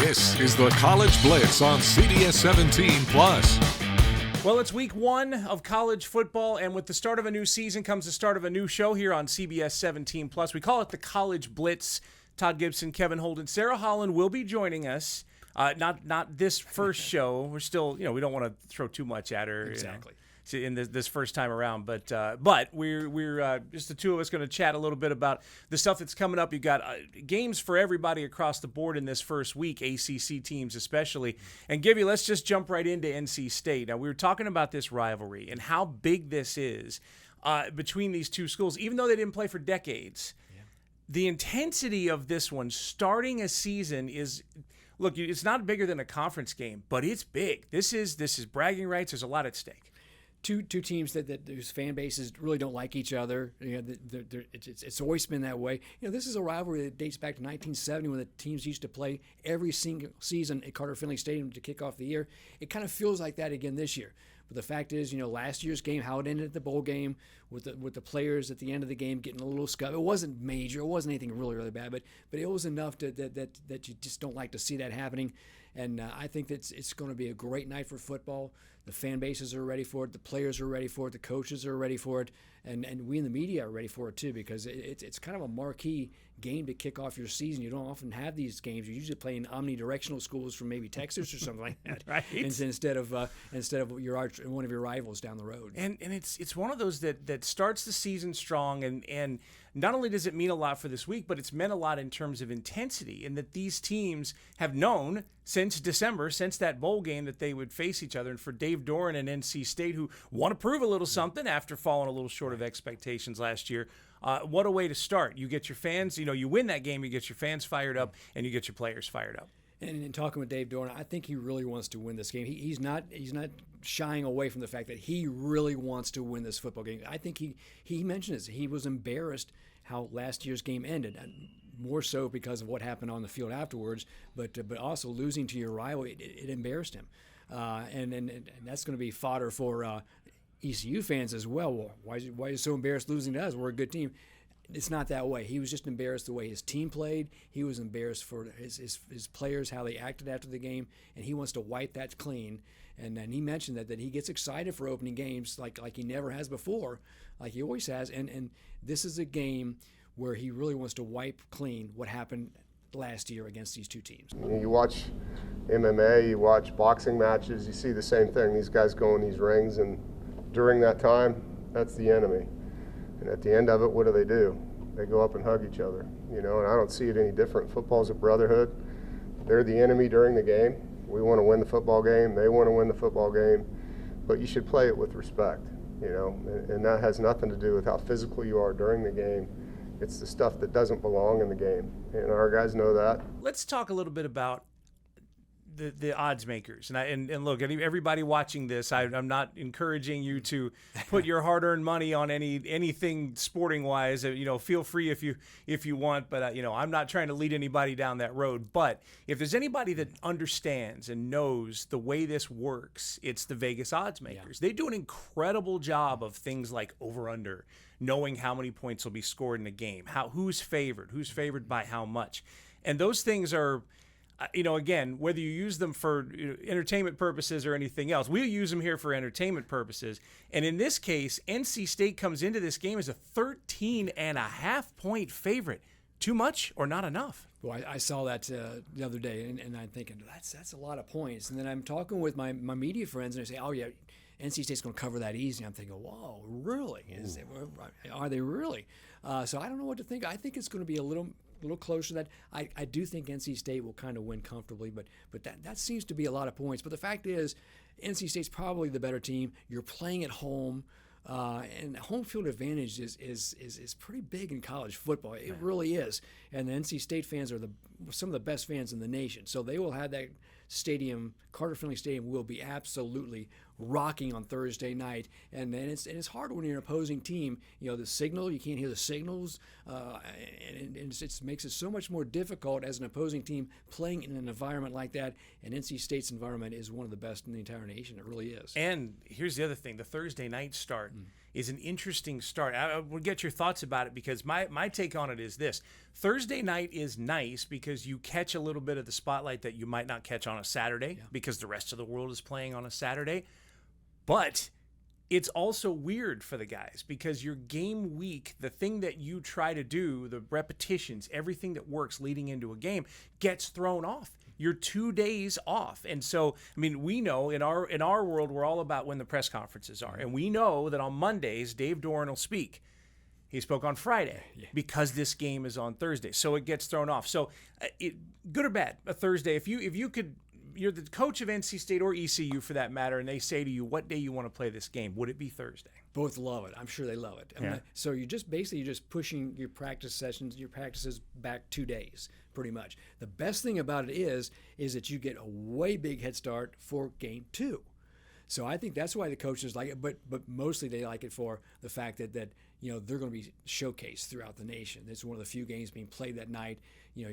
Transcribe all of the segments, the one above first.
This is the College Blitz on CBS 17 Plus. Well, it's week one of college football, and with the start of a new season comes the start of a new show here on CBS 17 Plus. We call it the College Blitz. Todd Gibson, Kevin Holden, Sarah Holland will be joining us. Not this first show. We're still, we don't want to throw too much at her. Exactly. In this first time around, but we're just the two of us going to chat a little bit about the stuff that's coming up. You got games for everybody across the board in this first week, ACC teams especially. And Gibby, let's just jump right into NC State. Now we were talking about this rivalry and how big this is between these two schools, even though they didn't play for decades. Yeah. The intensity of this one starting a season is. Look, it's not bigger than a conference game, but it's big. This is bragging rights. There's a lot at stake. Two teams that whose fan bases really don't like each other. It's always been that way. This is a rivalry that dates back to 1970 when the teams used to play every single season at Carter Finley Stadium to kick off the year. It kind of feels like that again this year. But the fact is, last year's game, how it ended at the bowl game with the players at the end of the game getting a little scuffed. It wasn't major. It wasn't anything really, really bad. But it was enough that you just don't like to see that happening. And I think that it's going to be a great night for football. The fan bases are ready for it. The players are ready for it. The coaches are ready for it. And we in the media are ready for it, too, because it's kind of a marquee game to kick off your season. You don't often have these games. You're usually playing omnidirectional schools from maybe Texas or something like that, right? Instead of one of your rivals down the road. And it's one of those that starts the season strong, and not only does it mean a lot for this week, but it's meant a lot in terms of intensity, and that these teams have known since December, since that bowl game, that they would face each other. And for Dave Doran and NC State, who want to prove a little something after falling a little short of expectations last year, what a way to start. You get your fans, you win that game, you get your fans fired up, and you get your players fired up. And in talking with Dave Doran, I think he really wants to win this game. He's not shying away from the fact that he really wants to win this football game. I think he mentioned this. He was embarrassed how last year's game ended, and more so because of what happened on the field afterwards, but also losing to your rival, it embarrassed him. And that's going to be fodder for ECU fans as well. Well, why is he so embarrassed losing to us? We're a good team. It's not that way. He was just embarrassed the way his team played. He was embarrassed for his players, how they acted after the game, and he wants to wipe that clean. And then he mentioned that he gets excited for opening games like he never has before, like he always has. And this is a game where he really wants to wipe clean what happened last year against these two teams. You watch MMA, you watch boxing matches, you see the same thing. These guys go in these rings, and during that time, that's the enemy. And at the end of it, what do? They go up and hug each other, and I don't see it any different. Football's a brotherhood. They're the enemy during the game. We want to win the football game. They want to win the football game. But you should play it with respect, and that has nothing to do with how physical you are during the game. It's the stuff that doesn't belong in the game, and our guys know that. Let's talk a little bit about the odds makers, and look, everybody watching this, I'm not encouraging you to put your hard-earned money on anything sporting wise. Feel free if you want, but I'm not trying to lead anybody down that road. But if there's anybody that understands and knows the way this works, it's the Vegas odds makers. Yeah. They do an incredible job of things like over/under, knowing how many points will be scored in a game, who's favored by how much, and those things are. Again, whether you use them for entertainment purposes or anything else, we use them here for entertainment purposes. And in this case, NC State comes into this game as a 13.5-point favorite. Too much or not enough? Well, I saw that the other day, and I'm thinking, that's a lot of points. And then I'm talking with my media friends, and they say, oh, yeah, NC State's going to cover that easy. I'm thinking, whoa, really? Are they really? So I don't know what to think. I think it's going to be a little closer to that. I do think NC State will kind of win comfortably, but that seems to be a lot of points. But the fact is, NC State's probably the better team. You're playing at home, and home field advantage is pretty big in college football. It really is. And the NC State fans are some of the best fans in the nation. So they will have that stadium. Carter Finley Stadium will be absolutely rocking on Thursday night, and it's hard when you're an opposing team. The signal, you can't hear the signals, and it makes it so much more difficult as an opposing team playing in an environment like that. And NC State's environment is one of the best in the entire nation. It really is. And here's the other thing: the Thursday night start. is an interesting start. I will get your thoughts about it, because my take on it is this. Thursday night is nice because you catch a little bit of the spotlight that you might not catch on a Saturday because the rest of the world is playing on a Saturday. But it's also weird for the guys because your game week, the thing that you try to do, the repetitions, everything that works leading into a game gets thrown off. You're 2 days off. And so, I mean, we know in our world, we're all about when the press conferences are. And we know that on Mondays, Dave Doran will speak. He spoke on Friday because this game is on Thursday. So it gets thrown off. So good or bad, a Thursday, if you could, you're the coach of NC State or ECU for that matter, and they say to you what day you want to play this game, would it be Thursday? Both love it. I'm sure they love it. I mean, so you're just pushing your practices back 2 days, pretty much. The best thing about it is that you get a way big head start for game 2. So I think that's why the coaches like it, but mostly they like it for the fact that you know they're going to be showcased throughout the nation. It's one of the few games being played that night. You know,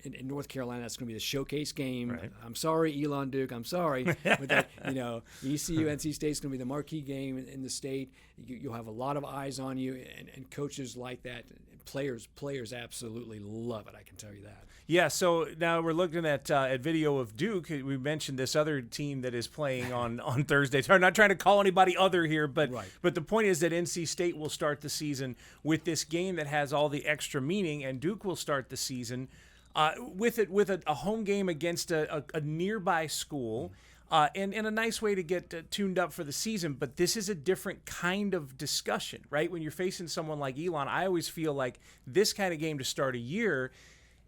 in North Carolina, that's going to be the showcase game. Right. I'm sorry, Elon Duke. I'm sorry, but that, you know, ECU, NC State's going to be the marquee game in the state. You'll have a lot of eyes on you, and coaches like that. Players absolutely love it. I can tell you that. Yeah, so now we're looking at video of Duke. We mentioned this other team that is playing on Thursday. So I'm not trying to call anybody other here, but the point is that NC State will start the season with this game that has all the extra meaning, and Duke will start the season with a home game against a nearby school. And a nice way to get tuned up for the season. But this is a different kind of discussion, right? When you're facing someone like Elon, I always feel like this kind of game to start a year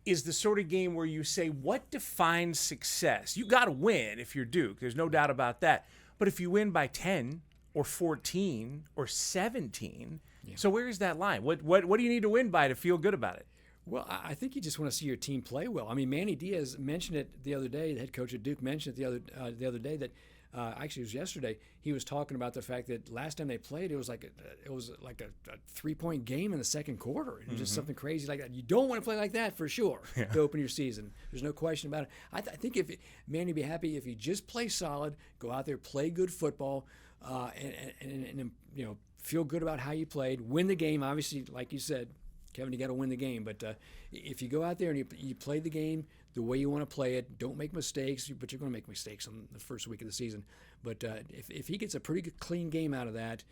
is the sort of game where you say, what defines success? You got to win if you're Duke. There's no doubt about that. But if you win by 10 or 14 or 17, so where is that line? What do you need to win by to feel good about it? Well, I think you just want to see your team play well. I mean, Manny Diaz mentioned it the other day. The head coach at Duke mentioned it the other day that actually it was yesterday. He was talking about the fact that last time they played, it was like a 3-point game in the second quarter. It was just something crazy like that. You don't want to play like that for sure to open your season. There's no question about it. I think if Manny would be happy if you just play solid, go out there, play good football, and you know, feel good about how you played, win the game. Obviously, like you said, Kevin, you got to win the game. But if you go out there and you play the game the way you want to play it, don't make mistakes. But you're going to make mistakes on the first week of the season. But if he gets a pretty good, clean game out of that,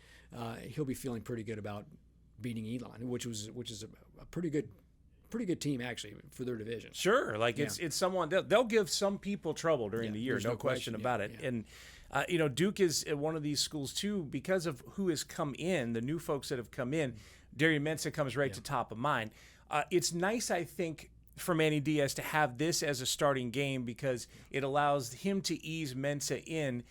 he'll be feeling pretty good about beating Elon, which is a pretty good team actually for their division. Sure, like it's someone they'll give some people trouble during the year, no question about it. And you know, Duke is one of these schools too because of who has come in, the new folks that have come in. Darian Mensah comes right to top of mind. It's nice, I think, for Manny Diaz to have this as a starting game because it allows him to ease Mensah in.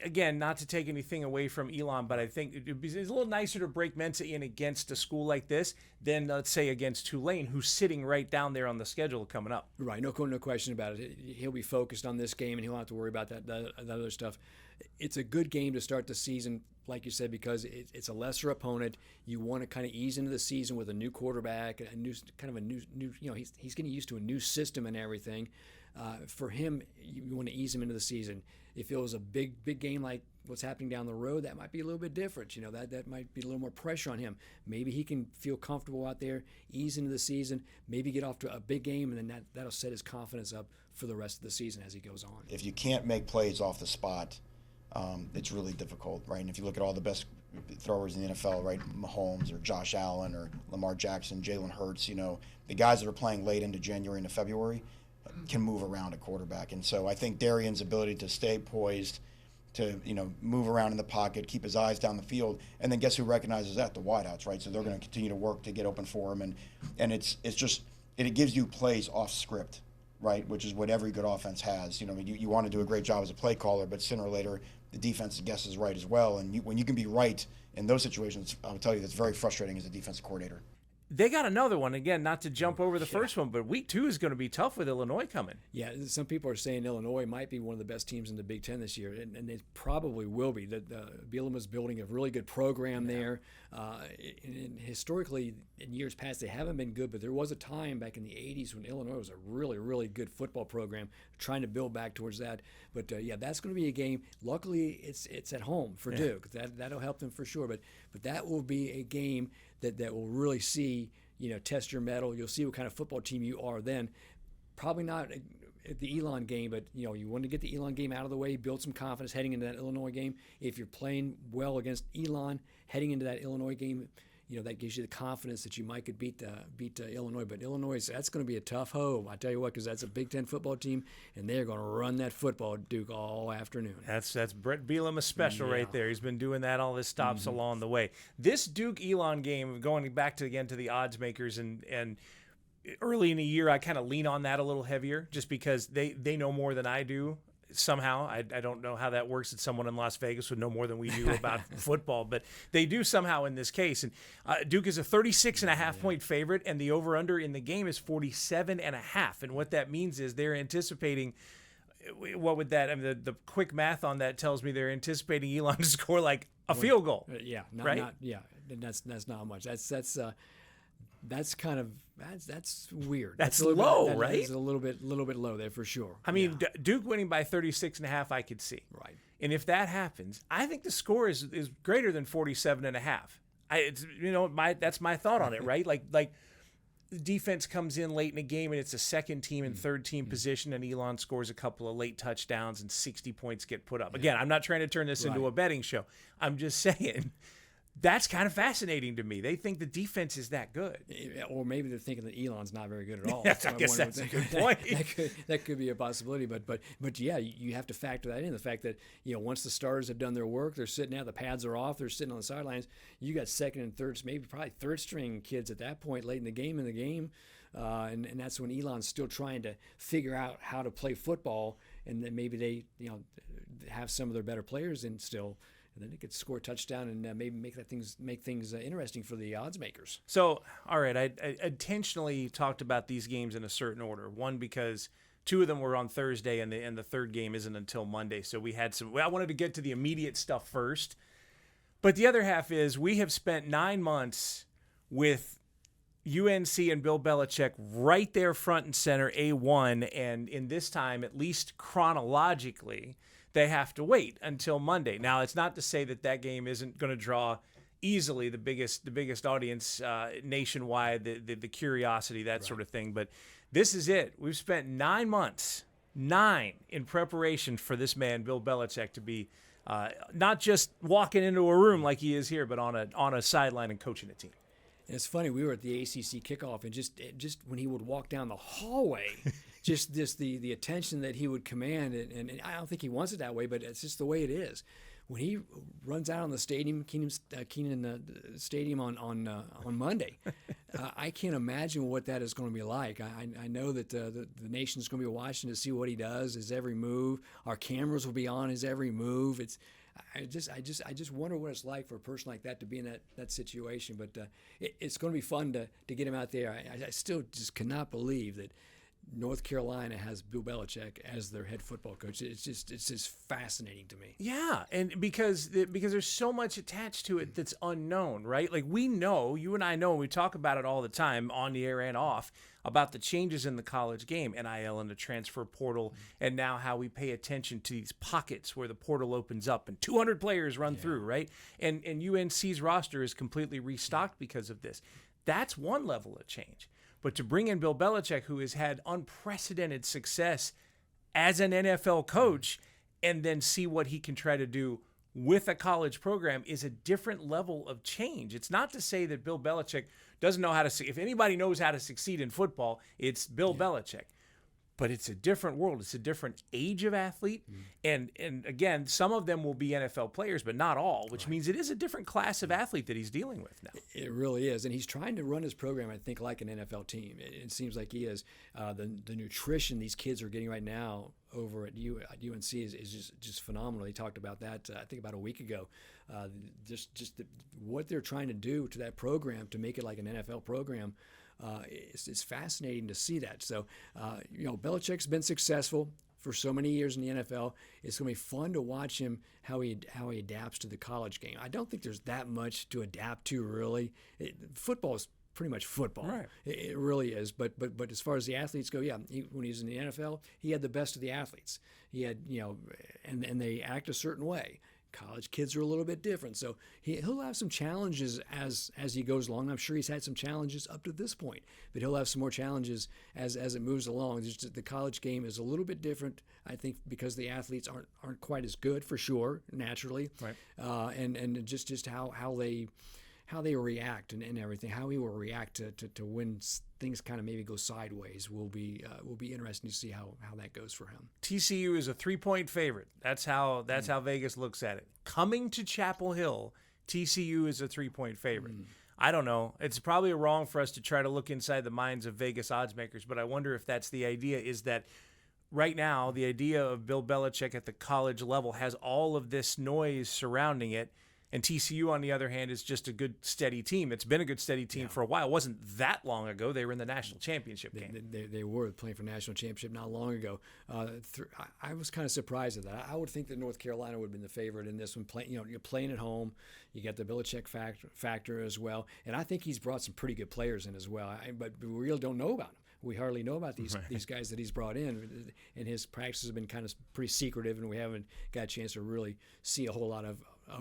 Again, not to take anything away from Elon, but I think it's a little nicer to break Mensah in against a school like this than, let's say, against Tulane, who's sitting right down there on the schedule coming up. Right, no question about it. He'll be focused on this game, and he'll have to worry about that other stuff. It's a good game to start the season, like you said, because it's a lesser opponent. You want to kind of ease into the season with a new quarterback, a new you know, he's getting used to a new system and everything. For him, you want to ease him into the season. If it was a big game like what's happening down the road, that might be a little bit different. You know, that might be a little more pressure on him. Maybe he can feel comfortable out there, ease into the season, maybe get off to a big game, and then that'll set his confidence up for the rest of the season as he goes on. If you can't make plays off the spot, it's really difficult, right? And if you look at all the best throwers in the NFL, right, Mahomes or Josh Allen or Lamar Jackson, Jalen Hurts, you know, the guys that are playing late into January into February can move around a quarterback. And so I think Darian's ability to stay poised, to, you know, move around in the pocket, keep his eyes down the field, and then guess who recognizes that? The wideouts, right? So they're going to continue to work to get open for him, and it gives you plays off script, right? Which is what every good offense has. You know, you want to do a great job as a play caller, but sooner or later the defense guesses right as well. And when you can be right in those situations, I'll tell you that's very frustrating as a defensive coordinator. they got another one. Again, not to jump over the first one, but week 2 is going to be tough with Illinois coming. Yeah, some people are saying Illinois might be one of the best teams in the Big Ten this year, and they probably will be. Bielema's building a really good program there. And historically, in years past, they haven't been good, but there was a time back in the 80s when Illinois was a really, really good football program, trying to build back towards that. But, that's going to be a game. Luckily, it's at home for Duke. That'll help them for sure. But that will be a game that will really see, test your mettle. You'll see what kind of football team you are then. Probably not at the Elon game, but you want to get the Elon game out of the way, build some confidence heading into that Illinois game. If you're playing well against Elon heading into that Illinois game, that gives you the confidence that you might could beat Illinois. But Illinois, that's going to be a tough hoe. I tell you what, because that's a Big Ten football team, and they're going to run that football at Duke all afternoon. That's Brett Bielema special right there. He's been doing that all his stops along the way. This Duke Elon game, going back to the odds makers, and early in the year, I kind of lean on that a little heavier, just because they know more than I do. Somehow, I don't know how that works, that someone in Las Vegas would know more than we do about football, but they do somehow in this case. And Duke is a 36.5 point favorite, and the over-under in the game is 47.5. And what that means is they're anticipating, what would that, I mean, the quick math on that tells me they're anticipating Elon to score like a field goal. That's not much. That's kind of that's weird. That's low, right? It's a little bit low there for sure. I mean, Duke winning by 36.5, I could see. Right. And if that happens, I think the score is greater than 47.5. That's my thought on it, right? Like the defense comes in late in the game and it's a second team and third team position, and Elon scores a couple of late touchdowns and 60 points get put up. Again, I'm not trying to turn this into a betting show. I'm just saying. That's kind of fascinating to me. They think the defense is that good. Or maybe they're thinking that Elon's not very good at all. I guess that's a good point. That could be a possibility. But yeah, you have to factor that in. The fact that, once the starters have done their work, they're sitting out, the pads are off, they're sitting on the sidelines. You got second and third, maybe probably third string kids at that point late in the game. And that's when Elon's still trying to figure out how to play football. And then maybe they, have some of their better players in still. And then they could score a touchdown and maybe make things interesting for the odds makers. So, all right, I intentionally talked about these games in a certain order. One, because 2 of them were on Thursday, and the third game isn't until Monday. So we had I wanted to get to the immediate stuff first. But the other half is we have spent 9 months with UNC and Bill Belichick right there front and center, A1, and in this time, at least chronologically, they have to wait until Monday. Now, it's not to say that game isn't going to draw easily the biggest audience nationwide, the curiosity, that sort of thing. But this is it. We've spent 9 months, 9, in preparation for this man, Bill Belichick, to be not just walking into a room like he is here, but on a sideline and coaching a team. And it's funny, we were at the ACC kickoff, and just when he would walk down the hallway, just the attention that he would command, and I don't think he wants it that way, but it's just the way it is. When he runs out on the stadium, Kenan Stadium on Monday, I can't imagine what that is going to be like. I know that the nation's going to be watching to see what he does, his every move. Our cameras will be on his every move. I just wonder what it's like for a person like that to be in that situation. But it's going to be fun to get him out there. I still just cannot believe that North Carolina has Bill Belichick as their head football coach. It's just fascinating to me. Yeah, and because there's so much attached to it that's unknown, right? Like, we know, you and I know, we talk about it all the time on the air and off, about the changes in the college game, NIL and the transfer portal, and now how we pay attention to these pockets where the portal opens up and 200 players run through, right? And UNC's roster is completely restocked because of this. That's one level of change. But to bring in Bill Belichick, who has had unprecedented success as an NFL coach, and then see what he can try to do with a college program, is a different level of change. It's not to say that Bill Belichick doesn't know how to – if anybody knows how to succeed in football, it's Bill Belichick. but it's a different world. It's a different age of athlete. And again, some of them will be NFL players, but not all, which means it is a different class of athlete that he's dealing with now. It really is. And he's trying to run his program, I think, like an NFL team. It seems like he is. The nutrition these kids are getting right now over at UNC is just phenomenal. He talked about that, I think, about a week ago. What they're trying to do to that program to make it like an NFL program. It's fascinating to see that. So, Belichick's been successful for so many years in the NFL. It's going to be fun to watch him how he adapts to the college game. I don't think there's that much to adapt to, really. Football is pretty much football. Right. It really is. But as far as the athletes go, when he was in the NFL, he had the best of the athletes. He had, and they act a certain way. College kids are a little bit different, so he'll have some challenges as he goes along. I'm sure he's had some challenges up to this point, but he'll have some more challenges as it moves along. The college game is a little bit different, I think, because the athletes aren't quite as good, for sure, naturally, right? And just how they react and everything, how he will react to when things kind of maybe go sideways will be interesting to see how that goes for him. TCU is a 3-point favorite. That's how Vegas looks at it. Coming to Chapel Hill, TCU is a 3-point favorite. I don't know. It's probably wrong for us to try to look inside the minds of Vegas odds makers, but I wonder if that's the idea, is that right now the idea of Bill Belichick at the college level has all of this noise surrounding it. And TCU, on the other hand, is just a good, steady team. It's been a good, steady team for a while. It wasn't that long ago. They were in the national championship game. They were playing for national championship not long ago. I was kind of surprised at that. I would think that North Carolina would have been the favorite in this one. You're playing at home. You got the Belichick factor as well. And I think he's brought some pretty good players in as well. But we really don't know about him. We hardly know about these guys that he's brought in. And his practices have been kind of pretty secretive, and we haven't got a chance to really see a whole lot of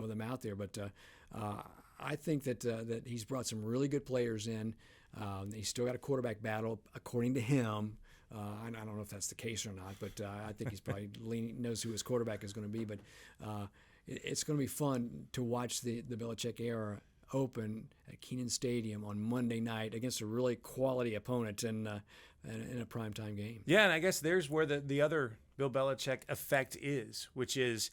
them out there, but I think that he's brought some really good players in. He's still got a quarterback battle, according to him. I don't know if that's the case or not, but I think he's probably knows who his quarterback is going to be. But it's going to be fun to watch the Belichick era open at Kenan Stadium on Monday night against a really quality opponent in a primetime game. Yeah, and I guess there's where the other Bill Belichick effect is, which is,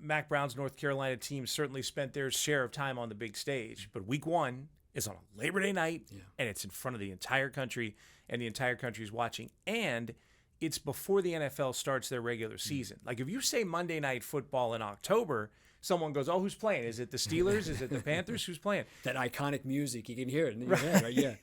Mac Brown's North Carolina team certainly spent their share of time on the big stage, but week one is on a Labor Day night, and it's in front of the entire country, and the entire country is watching, and it's before the NFL starts their regular season. Like, if you say Monday Night Football in October, someone goes, "Oh, who's playing? Is it the Steelers? Is it the Panthers? Who's playing?" That iconic music, you can hear it in your head, right? Yeah.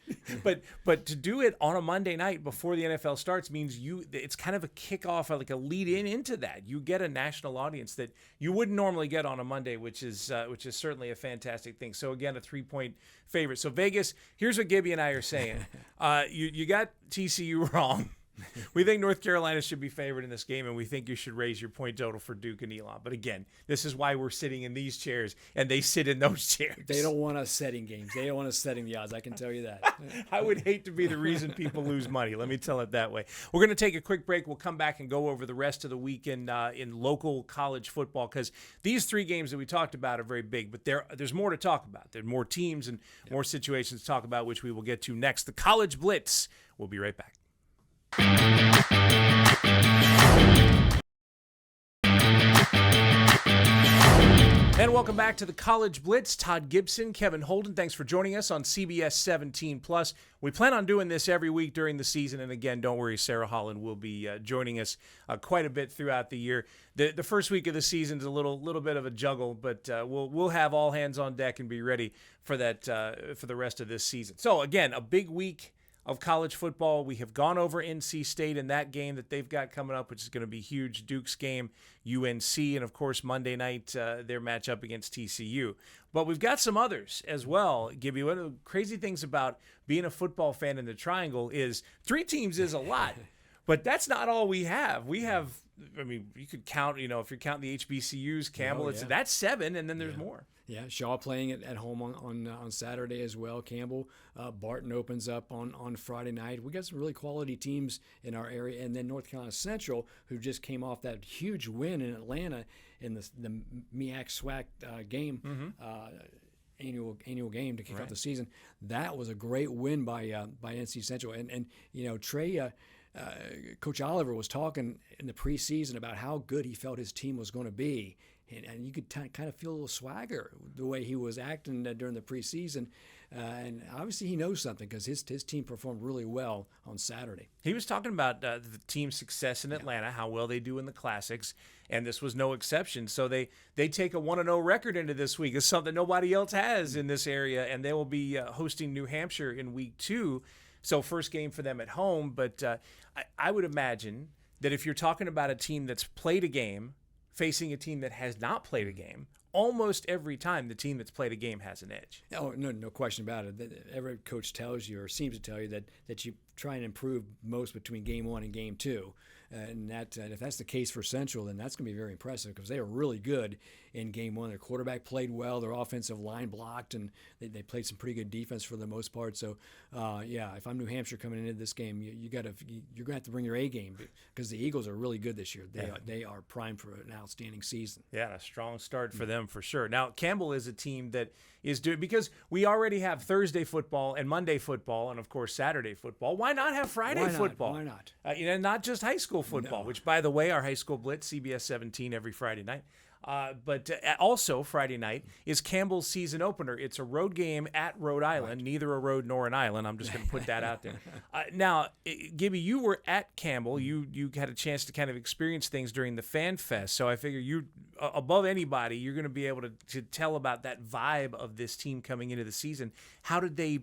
But to do it on a Monday night before the NFL starts means it's kind of a kickoff, like a lead into that. You get a national audience that you wouldn't normally get on a Monday, which is certainly a fantastic thing. So again, a 3-point favorite. So Vegas, here's what Gibby and I are saying. You got TCU wrong. We think North Carolina should be favored in this game, and we think you should raise your point total for Duke and Elon. But again, this is why we're sitting in these chairs, and they sit in those chairs. They don't want us setting games. They don't want us setting the odds. I can tell you that. I would hate to be the reason people lose money. Let me tell it that way. We're going to take a quick break. We'll come back and go over the rest of the weekend in local college football, because these 3 games that we talked about are very big, but there's more to talk about. There are more teams and more situations to talk about, which we will get to next. The College Blitz. We'll be right back. And welcome back to the College Blitz. Todd Gibson, Kevin Holden, thanks for joining us on CBS 17+. We plan on doing this every week during the season, and again, don't worry, Sarah Holland will be joining us quite a bit throughout the year. The first week of the season is a little bit of a juggle, but we'll have all hands on deck and be ready for that for the rest of this season. So again, a big week of college football. We have gone over NC State in that game that they've got coming up, which is going to be huge. Duke's game, UNC, and of course Monday night, their matchup against TCU. But we've got some others as well. Gibby, one of the crazy things about being a football fan in the Triangle is 3 teams is a lot, but that's not all we have. We have, you could count, if you're counting the HBCUs, Campbell, that's 7, and then there's more. Yeah, Shaw playing it at home on Saturday as well. Campbell, Barton opens up on Friday night. We got some really quality teams in our area, and then North Carolina Central, who just came off that huge win in Atlanta in the MEAC-SWAC game. Annual game to kick off the season. That was a great win by NC Central, and Trey. Coach Oliver was talking in the preseason about how good he felt his team was going to be. And you could kind of feel a little swagger the way he was acting during the preseason. And obviously he knows something because his team performed really well on Saturday. He was talking about the team's success in Atlanta, how well they do in the Classics, and this was no exception. So they take a 1-0 record into this week. It's something nobody else has in this area, and they will be hosting New Hampshire in week 2. So first game for them at home. But I would imagine that if you're talking about a team that's played a game, facing a team that has not played a game, almost every time the team that's played a game has an edge. Oh, no question about it. Every coach tells you or seems to tell you that you try and improve most between game 1 and game 2. And if that's the case for Central, then that's going to be very impressive because they are really good in game 1. Their quarterback played well, their offensive line blocked, and they played some pretty good defense for the most part. So, if I'm New Hampshire coming into this game, you're going to have to bring your A game because the Eagles are really good this year. They are primed for an outstanding season. Yeah, a strong start for them for sure. Now, Campbell is a team that is doing, because we already have Thursday football and Monday football and, of course, Saturday football. Why not have Friday football? Why not? Not just high school football, which, by the way, our high school Blitz, CBS 17 every Friday night. But also Friday night is Campbell's season opener. It's a road game at Rhode Island, neither a road nor an island. I'm just going to put that out there. Now, Gibby, you were at Campbell. You had a chance to kind of experience things during the Fan Fest. So I figure you, above anybody, you're going to be able to tell about that vibe of this team coming into the season. How did they,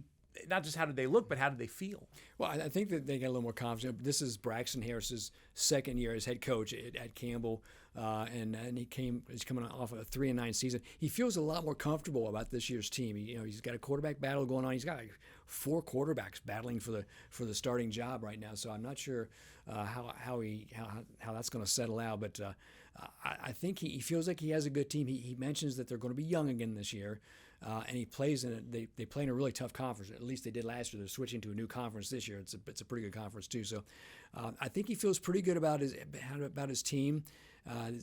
not just how did they look, but how did they feel? Well, I think that they got a little more confident. This is Braxton Harris's second year as head coach at Campbell, and he's coming off a 3-9 season. He feels a lot more comfortable about this year's team. He's got a quarterback battle going on. He's got 4 quarterbacks battling for the starting job right now. So I'm not sure how that's going to settle out, but I think he feels like he has a good team. He mentions that they're going to be young again this year. And he plays in it. They play in a really tough conference. At least they did last year. They're switching to a new conference this year. It's a pretty good conference too. So I think he feels pretty good about his team. I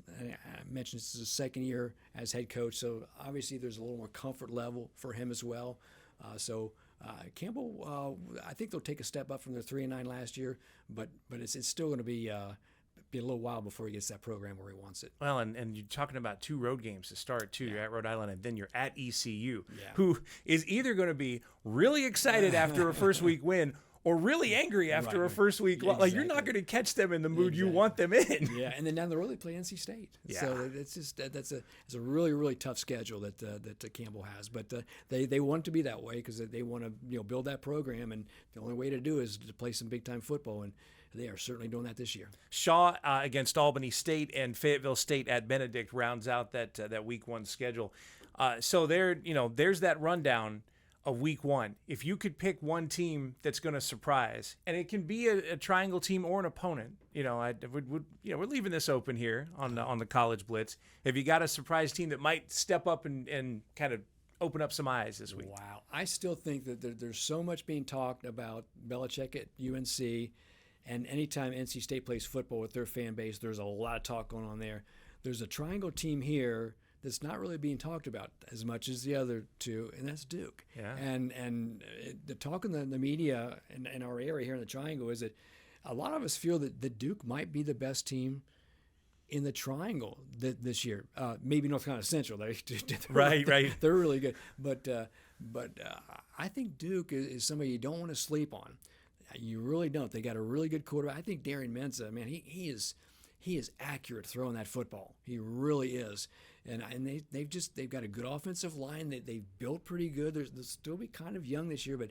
mentioned this is his second year as head coach, so obviously there's a little more comfort level for him as well. Campbell, I think they'll take a step up from their 3-9 last year, but it's still going to be a little while before he gets that program where he wants it. Well, and you're talking about 2 road games to start, too. Yeah. You're at Rhode Island, and then you're at ECU, who is either going to be really excited after a first-week win or really angry after a first-week loss. Like, you're not going to catch them in the mood you want them in. Yeah, and then down the road they play NC State. Yeah. So it's just it's a really, really tough schedule that Campbell has. But they want it to be that way because they want to build that program, and the only way to do it is to play some big-time football, and they are certainly doing that this year. Shaw against Albany State and Fayetteville State at Benedict rounds out that Week 1 schedule. So there's that rundown of Week 1. If you could pick one team that's going to surprise, and it can be a triangle team or an opponent, we're leaving this open here on the College Blitz. Have you got a surprise team that might step up and kind of open up some eyes this week? Wow, I still think that there's so much being talked about Belichick at UNC. And anytime NC State plays football with their fan base, there's a lot of talk going on there. There's a triangle team here that's not really being talked about as much as the other two, and that's Duke. Yeah. And the talk in the media in our area here in the triangle is that a lot of us feel that Duke might be the best team in the triangle this year. Maybe North Carolina Central. Right. They're really good. But I think Duke is somebody you don't want to sleep on. You really don't. They got a really good quarterback. I think Darian Mensah, man, he is accurate throwing that football. He really is. And they've got a good offensive line. They've built pretty good. They'll still be kind of young this year, but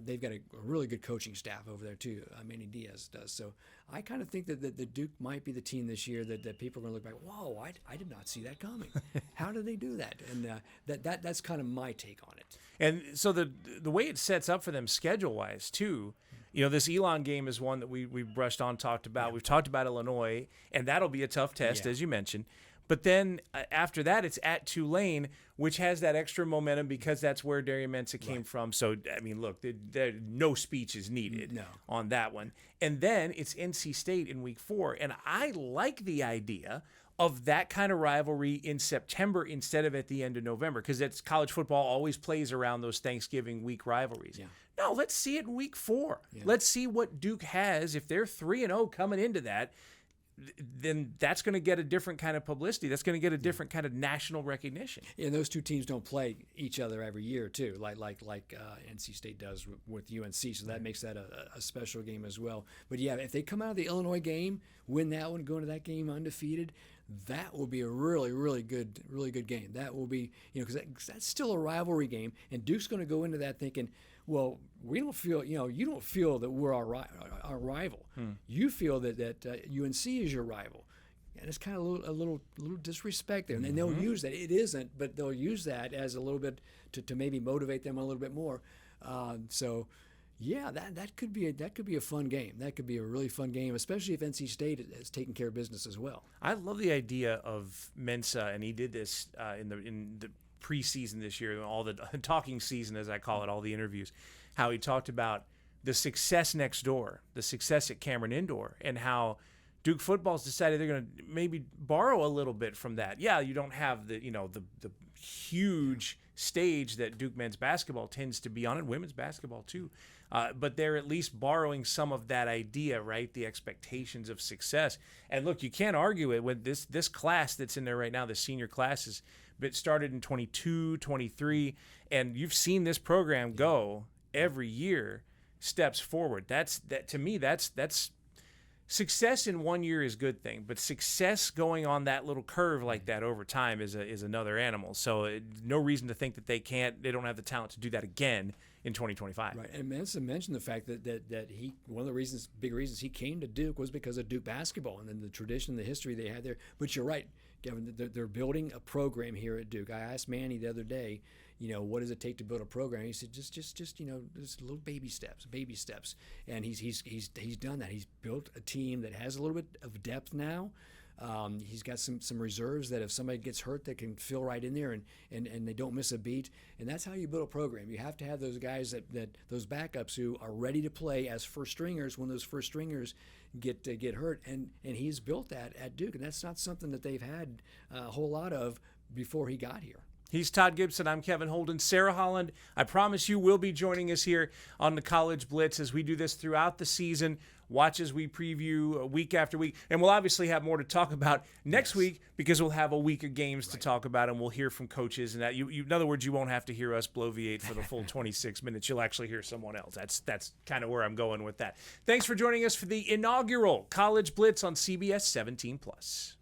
they've got a really good coaching staff over there too. Manny Diaz does. So I kind of think that the Duke might be the team this year that people are going to look back. Whoa, I did not see that coming. How did they do that? And that's kind of my take on it. And so the way it sets up for them schedule-wise too, this Elon game is one that we brushed on, talked about. Yeah. We've talked about Illinois, and that'll be a tough test, as you mentioned. But then after that, it's at Tulane, which has that extra momentum because that's where Darian Mensah came from. So, I mean, look, no speech is needed on that one. And then it's NC State in Week 4. And I like the idea of that kind of rivalry in September instead of at the end of November, because college football always plays around those Thanksgiving week rivalries. Yeah. No, let's see it in week 4. Yeah. Let's see what Duke has. If they're 3-0 coming into that, then that's going to get a different kind of publicity. That's going to get a different kind of national recognition. And those two teams don't play each other every year, too, like NC State does with UNC. So that makes that a special game as well. But yeah, if they come out of the Illinois game, win that one, go into that game undefeated, that will be a really good game. That will be, because that's still a rivalry game, and Duke's going to go into that thinking, well, we don't feel, you don't feel that we're our rival. You feel that UNC is your rival. And it's kind of a little disrespect there. And then they'll use that. It isn't, but they'll use that as a little bit to maybe motivate them a little bit more. So, yeah, that could be a fun game. That could be a really fun game, especially if NC State is taking care of business as well. I love the idea of Mensa, and he did this in the preseason this year, all the talking season, as I call it, all the interviews, how he talked about the success next door, the success at Cameron Indoor, and how Duke football's decided they're going to maybe borrow a little bit from that. Yeah, you don't have the huge stage that Duke men's basketball tends to be on, and women's basketball too. But they're at least borrowing some of that idea, right? The expectations of success. And look, you can't argue it with this class that's in there right now, the senior classes. It started in 22, 23, and you've seen this program go every year steps forward. To me, that's success in one year is a good thing, but success going on that little curve like that over time is another animal. So no reason to think that they don't have the talent to do that again in 2025. Right, and Mensa mentioned the fact that he, one of the big reasons he came to Duke was because of Duke basketball and then the tradition, the history they had there. But you're right, Kevin, they're building a program here at Duke. I asked Manny the other day, what does it take to build a program? He said, just little baby steps. And he's done that. He's built a team that has a little bit of depth now. He's got some reserves that if somebody gets hurt, they can fill right in there and they don't miss a beat. And that's how you build a program. You have to have those guys that those backups who are ready to play as first stringers when those first stringers get hurt. And he's built that at Duke, and that's not something that they've had a whole lot of before he got here. He's Todd Gibson. I'm Kevin Holden. Sarah Holland, I promise you, will be joining us here on the College Blitz as we do this throughout the season. Watch as we preview week after week. And we'll obviously have more to talk about next week because we'll have a week of games to talk about, and we'll hear from coaches. And that in other words, you won't have to hear us bloviate for the full 26 minutes. You'll actually hear someone else. That's kind of where I'm going with that. Thanks for joining us for the inaugural College Blitz on CBS 17+.